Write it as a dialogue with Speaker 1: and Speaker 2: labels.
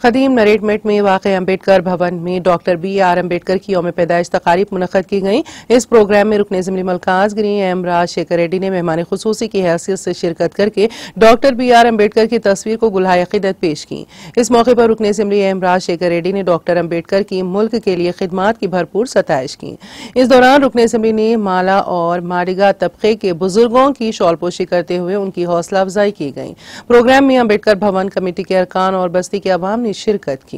Speaker 1: खदीम नरेटमेंट में वाक़ अम्बेडकर भवन में डॉक्टर B.R. अम्बेडकर की यौम पैदाइश तकारीब मुनक़्क़द की गई। इस प्रोग्राम में रुकन असेंबली मलकाज़गिरी एम राजशेखर रेड्डी ने मेहमान खुसूसी की हैसियत से शिरकत करके डॉक्टर B.R. अम्बेडकर की तस्वीर को गुलहाए अक़ीदत पेश की। इस मौके पर रुकन असेंबली एम राजशेखर रेड्डी ने डॉक्टर अम्बेडकर की मुल्क के लिए खिदमात की भरपूर सताइश की। इस दौरान रुकन असेंबली ने माला और माडिगा तबके के बुजुर्गों की शॉलपोशी करते हुए उनकी हौसला अफजाई की गई। प्रोग्राम में अम्बेडकर भवन कमेटी के अरकान और बस्ती के अवाम ने शिरकत की।